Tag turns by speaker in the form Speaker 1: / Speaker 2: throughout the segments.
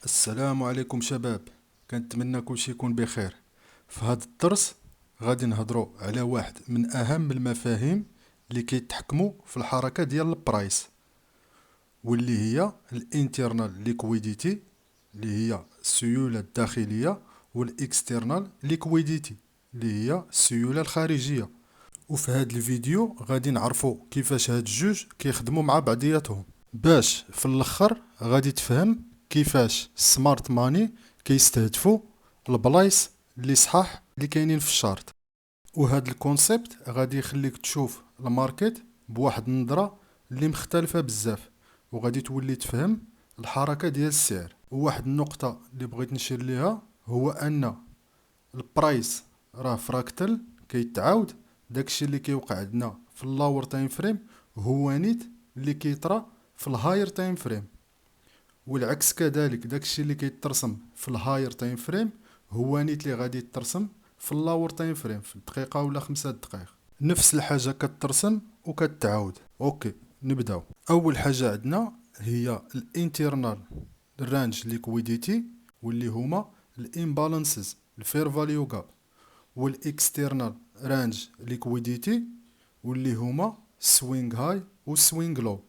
Speaker 1: السلام عليكم شباب. كنتمنى كلشي يكون بخير. في هذا الدرس غادي نهضروا على واحد من اهم المفاهيم اللي كيتحكموا في الحركه ديال البرايس، واللي هي الانترنال ليكويديتي اللي هي السيوله الداخليه، والاكسترنال ليكويديتي اللي هي السيوله الخارجيه. وفي هذا الفيديو غادي نعرفوا كيفاش هاد الجوج كيخدموا مع بعضياتهم، باش في الاخر غادي تفهم كيفاش السمارت ماني كيستهدفوا البلايص اللي صحاح اللي كاينين في الشارت. وهذا الكونسيبت غادي يخليك تشوف الماركت بواحد النظرة اللي مختلفة بزاف، وغادي تولي تفهم الحركة ديال السعر. وواحد النقطة اللي بغيت نشير ليها هو ان البرايس راه فراكتل كيتعاود. داكشي اللي كيوقع عندنا في اللاور تايم فريم هو نيت اللي كيطرا في الهاير تايم فريم، والعكس كذلك. داكشي اللي كيترسم في الهاير تايم فريم هو نيت اللي غادي يترسم في اللاور تايم فريم في دقيقة ولا 5 دقائق. نفس الحاجة كترسم وكتعاود. اوكي، نبداو. اول حاجة عندنا هي الانترنال رانج ليكويديتي، واللي هما الامبالانسز الفير فاليو جاب، والاكسترنال رانج ليكويديتي واللي هما سوينغ هاي وسوينغ لو،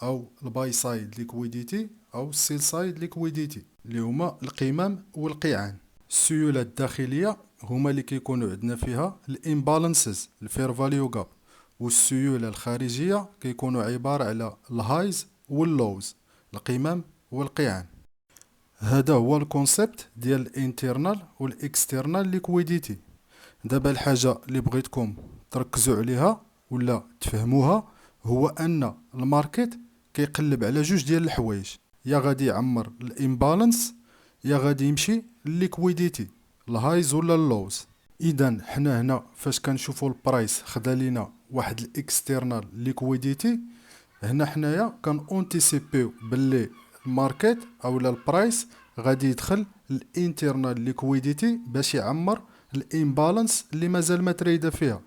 Speaker 1: او الباي سايد ليكويديتي او السيل سايد ليكويديتي اللي هما القمم والقيعان. السيولة الداخلية هما اللي كيكونوا عندنا فيها الامبالانسز الفير فاليو جاب، والسيولة الخارجية كيكونوا عبارة على الهايز واللوز القمم والقيعان. هذا هو الكونسيبت ديال الانترنال والاكسترنال ليكويديتي. دابا الحاجة اللي بغيتكم تركزوا عليها ولا تفهموها هو ان الماركت كيقلب على جوج ديال الحوايج، يا غادي يعمر الامبالانس يا غادي يمشي لليكويديتي الهايز ولا اللوز. اذا حنا هنا فاش كنشوفوا البرايس خدا لينا واحد الاكسترنال ليكويديتي، هنا حنايا كان اونتيسيبيو باللي الماركت اولا البرايس غادي يدخل الانترنال ليكويديتي باش يعمر الامبالانس اللي مازال ما تريدا فيها.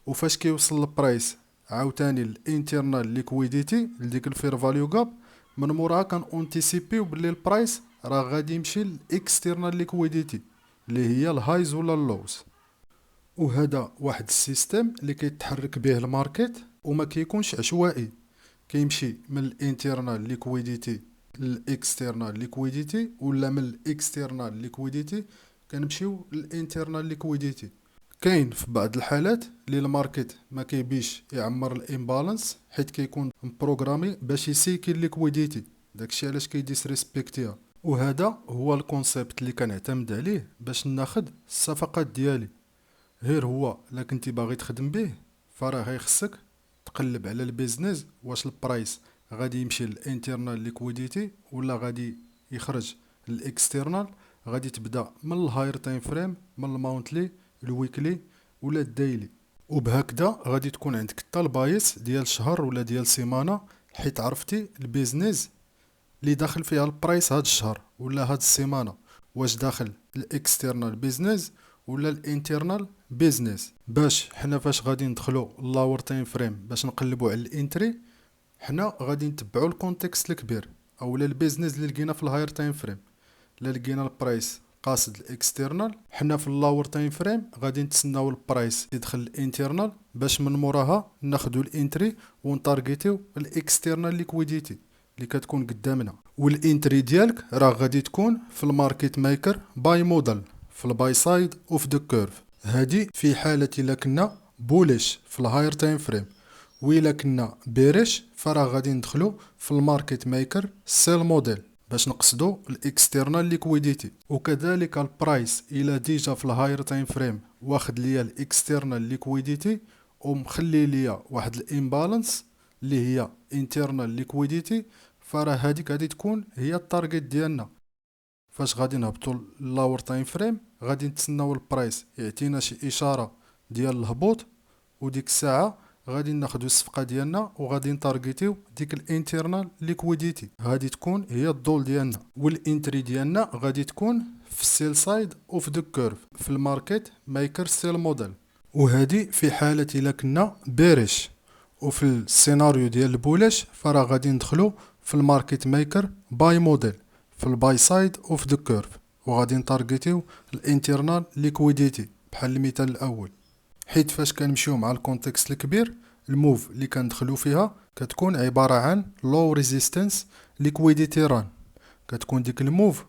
Speaker 1: وفاش كيوصل البرايس عاوتاني الانترنال ليكويديتي لديك الفير فاليو جاب، من موراها كان اونتيسيبيو باللي البرايس راه غادي يمشي للاكسترنال ليكويديتي اللي هي الهايز ولا اللوز. وهذا واحد السيستم اللي كيتحرك به الماركت وما كيكونش عشوائي، كيمشي من الانترنال ليكويديتي للاكسترنال ليكويديتي، ولا من الاكسترنال ليكويديتي كنمشيو للانترنال ليكويديتي. كاين في بعض الحالات اللي الماركت ما كيبيش يعمر الامبالانس حيت كيكون مبروغرامي باش يسيكي ليكويديتي، داكشي علاش كيديسريسبكتيها. وهذا هو الكونسيبت اللي كنعتمد عليه باش ناخد الصفقات ديالي. غير هو الا كنتي باغي تخدم به فراه غيخصك تقلب على البيزنس واش البرايس غادي يمشي للانترنال ليكويديتي ولا غادي يخرج للاكسترنال. غادي تبدا من الهاير تايم فريم، من الماونتلي الويكلي ولا الديلي، وبهكذا غادي تكون عندك حتى البايس ديال الشهر ولا ديال السيمانه، حيت عرفتي البيزنس اللي داخل فيها البرايس هاد الشهر ولا هاد السيمانه، واش داخل الاكسترنال بيزنس ولا الانترنال بيزنس. باش حنا فاش غادي ندخلو اللاور تايم فريم باش نقلبو على الانتري، حنا غادي نتبعو الكونتكست الكبير اولا البيزنس اللي لقينا في الهاير تايم فريم. لا لقينا البرايس قاصد الاكسترنال، حنا في اللاور تايم فريم غادي نتسناو البرايس يدخل الانترنال باش من موراها ناخدو الانتري ونتارجيتيو الاكسترنال ليكويديتي اللي كتكون قدامنا. والانتري ديالك راه غادي تكون في الماركت ميكر باي موديل في الباي سايد اوف ذا كيرف. هادي في حالة الا كنا بوليش في الهاير تايم فريم، وإلا كنا بيريش فراه غادي ندخلو في الماركت ميكر سيل موديل باش نقصدو الاكسترنال ليكويديتي. وكذلك البرايس الى ديجا في الهاير تايم فريم واخد ليا الاكسترنال ليكويديتي ومخلي ليا واحد الامبالانس اللي هي انترنال ليكويديتي، فراه هاديك غادي تكون هي التارجت ديالنا. فاش غادي نهبطو اللاور تايم فريم غادي نتسناو البرايس يعطينا شي اشاره ديال الهبوط، وديك الساعه غادي ناخدو الصفقه ديالنا وغادي نتارجيتيو ديك الانترنال ليكويديتي. غادي تكون هي الدول ديالنا، والانتري ديالنا غادي تكون في السيل سايد اوف ذا كيرف في الماركت ميكر سيل موديل. وهادي في حاله الا كنا بيريش. وفي السيناريو ديال البولاش فراه غادي ندخلو في الماركت ميكر باي موديل في الباي سايد اوف ذا كيرف، وغادي نتارجيتيو الانترنال ليكويديتي بحال المثال الاول. حيت فاش كنمشيو مع الكونتكست الكبير، الموف اللي كندخلو فيها كتكون عبارة عن لو ريزيستنس ليكويديتي ران، كتكون ديك الموف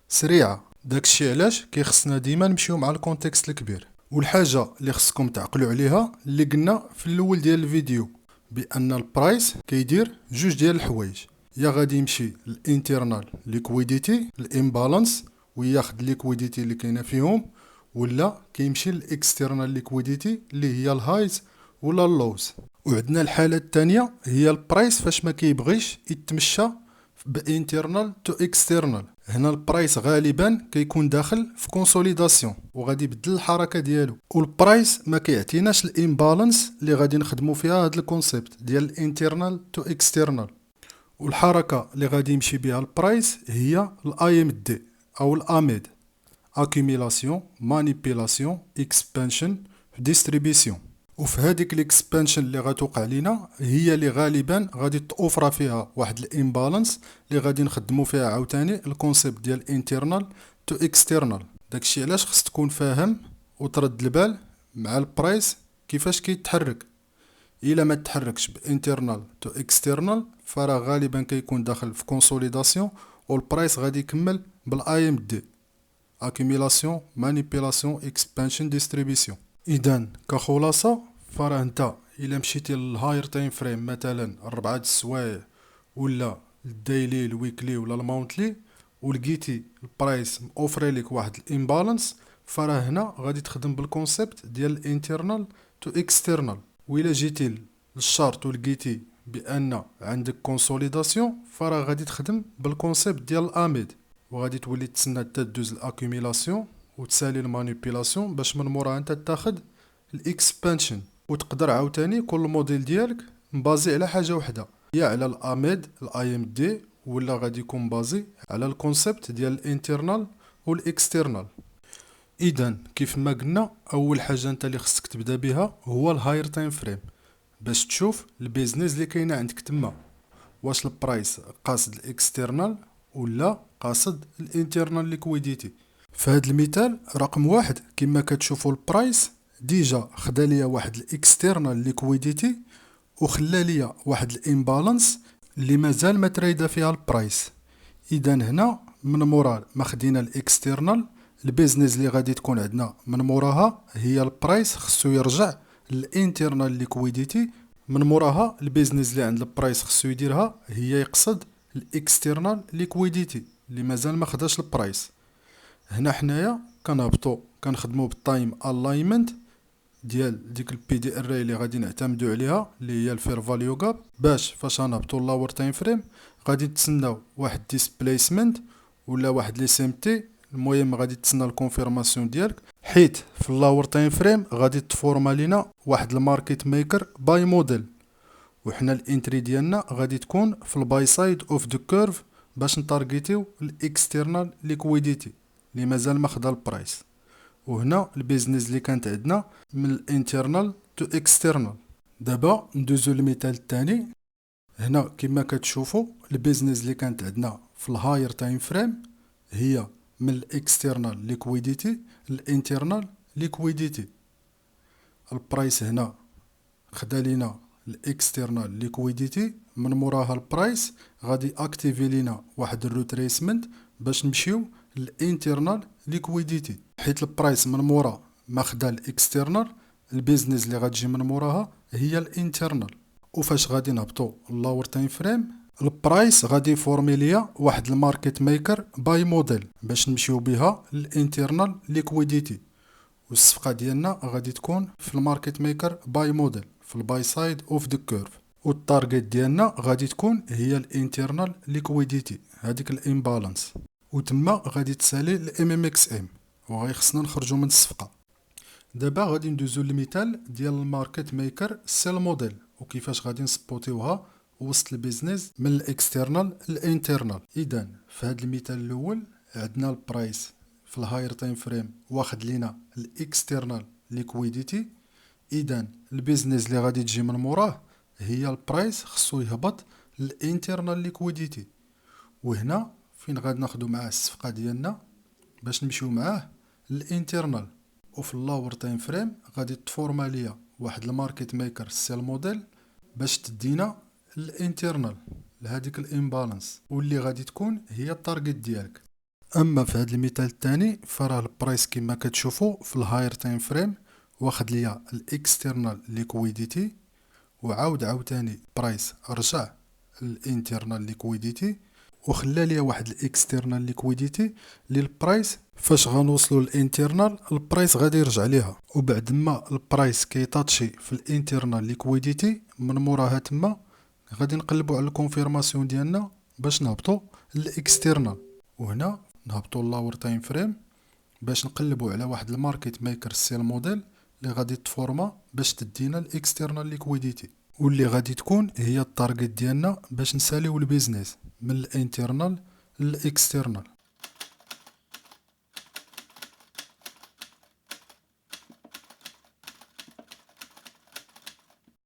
Speaker 1: سريعة. داكشي علاش كيخصنا ديما نمشيو مع الكونتكست الكبير. والحاجة اللي خصكم تعقلوا عليها اللي قلنا في الاول ديال الفيديو، بان البرايس كيدير جوج ديال الحوايج، يا غادي يمشي الانترنال ليكويديتي الامبالانس وياخد ليكويديتي اللي كاينه فيهم، ولا كيمشي الاكسترنال ليكويديتي اللي هي الهايز ولا اللوز. وعندنا الحاله الثانيه هي البرايس فاش ما كيبغيش يتمشى بانترنال تو اكسترنال. هنا البرايس غالبا كيكون داخل في كونسوليداسيون وغادي يبدل الحركه ديالو، والبرايس ما كيعطيناش الامبالانس اللي غادي نخدمو فيها هاد الكونسيبت ديال الانترنال تو اكسترنال. والحركه اللي غادي يمشي بها البرايس هي الاي ام دي او الاميد، accumulation manipulation expansion distribution. وفي هذيك الاكسبانشن اللي غتوقع لينا هي اللي غالبا غادي توفر فيها واحد الامبالانس اللي غادي نخدمو فيها عاوتاني الكونسيبت ديال انترنال تو اكسترنال. داكشي علاش خص تكون فاهم وترد البال مع البرايس كيفاش كيتحرك. الا ما تحركش بانترنال تو اكسترنال فراه غالبا كيكون داخل في كونسوليداسيون، والبرايس غادي يكمل بالاي ام دي accumulation manipulation expansion distribution. اذا كخلاصه فراه انت الا مشيتي للهاير تايم فريم مثلا 4 السوايع ولا الديلي الويكلي ولا المونتلي ولقيتي البرايس اوفري لك واحد الامبالانس، فراه هنا غادي تخدم بالكونسيبت ديال الانترنال تو اكسترنال. وإلا جيتي للشارت ولقيتي بان عندك كونسوليداسيون فراه غادي تخدم بالكونسيبت ديال الاميد، وغادي تولي تسنى حتى دوز الاكوميلاسيون وتسالي المانيبيلاسيون باش من موراها انت تاخد الاكسبانشن. وتقدر عاوتاني كل موديل ديالك مبازي على حاجه وحده، يا على الاميد الاي ام دي ولا غادي يكون بازي على الكونسيبت ديال الانترنال والاكسترنال. اذا كيف ما قلنا اول حاجه انت اللي خصك تبدا بها هو الهاير تايم فريم باش تشوف البيزنس اللي كاينه عندك تما، واش البرايس قاصد الاكسترنال ولا قاصد الانترنال ليكويديتي. في هذا المثال رقم واحد كما كتشوفوا البرايس ديجا خدا ليا واحد الاكسترنال ليكويديتي وخلى ليا واحد الامبالانس اللي مازال ما تريدا فيها البرايس. اذا هنا من مورا ما خدينا الاكسترنال، البيزنس اللي غادي تكون عندنا من موراها هي البرايس خصو يرجع للانترنال ليكويديتي، من موراها البيزنس اللي عند البرايس خصو يديرها هي يقصد الاكسترنال ليكويديتي اللي مازال ما خداش البرايس. هنا حنايا كنهبطو كنخدمو بالتايم الاينمنت ديال ديك البي دي اري اللي غادي نعتمدو عليها اللي هي الفير فاليو غاب، باش فاش غنهبطو لاور تايم فريم غادي نتسناو واحد ديسبليسمنت ولا واحد لي سي ام تي. المهم غادي تسنى الكونفيرماسيون ديالك، حيت في اللاور تايم فريم غادي تفورما لينا واحد الماركت ميكر باي موديل، وحنا الانتري ديالنا غادي تكون في الباي سايد اوف ذا كيرف باش نتارجيتيو الاكسترنال ليكويديتي اللي مازال ما خدا البرايس. وهنا البيزنس اللي كانت عندنا من الانترنال تو اكسترنال. دابا ندوزو للمثال الثاني. هنا كما كتشوفوا البيزنس اللي كانت عندنا في الهاير تايم فريم هي من الاكسترنال ليكويديتي الانترنال ليكويديتي. البرايس هنا خدا لينا الاكسترنال ليكويديتي، من موراها البرايس غادي اكتيفي لينا واحد الروتريسمنت باش نمشيو للانترنال ليكويديتي. حيت البرايس من مورا ما خدا الاكسترنال، البيزنس اللي غتجي من موراها هي الانترنال. وفاش غادي نهبطو اللاور تايم فريم البرايس غادي يفورمي ليا واحد الماركت ميكر باي موديل باش نمشيو بها للانترنال ليكويديتي، والصفقه ديالنا غادي تكون في الماركت ميكر باي موديل في الباي سايد اوف ذا كيرف، والتارجت ديالنا غادي تكون هي الانترنال ليكويديتي هذيك الامبالانس، وتما غادي تسالي الام ام اكس ام وغيخصنا نخرجوا من الصفقه. دابا غادي ندوزو للمثال ديال الماركت ميكر سيل موديل وكيفاش غادي نسبوتيوها وسط البيزنس من الاكسترنال للانترنال. اذا في هذا المثال الاول عندنا البرايس في الهاير تايم فريم واخد لينا الاكسترنال ليكويديتي، اذا البيزنس اللي غادي تجي من موراه هي البرايس خصو يهبط للانترنال ليكويديتي. وهنا فين غادي ناخدو معاه الصفقة ديالنا باش نمشيو معاه للانترنال. وفي اللور تايم فريم غادي تفورما ليا واحد الماركت ميكر سيل موديل باش تدينا الانترنال لهاديك الامبالانس، واللي غادي تكون هي التارجت ديالك. اما في هذا المثال الثاني فراه البرايس كما كتشوفوا في الهاير تايم فريم واخد ليا الاكسترنال ليكويديتي، وعاود عاوتاني برايس رجع الانترنال ليكويديتي وخلى ليا واحد الاكسترنال ليكويديتي للبرايس. فاش غنوصلوا للانترنال البرايس غادي يرجع ليها، وبعد ما البرايس كيطاتشي في الانترنال ليكويديتي من موراها تما غادي نقلبوا على الكونفيرماسيون ديالنا باش نهبطوا للاكسترنال. وهنا نهبطوا للاور تايم فريم باش نقلبوا على واحد الماركت ميكر سيل موديل اللي غادي تفورما باش تدينا الاكسترنال ليكويديتي، واللي غادي تكون هي التارجت ديالنا باش نساليو البيزنس من الانترنال للاكسترنال.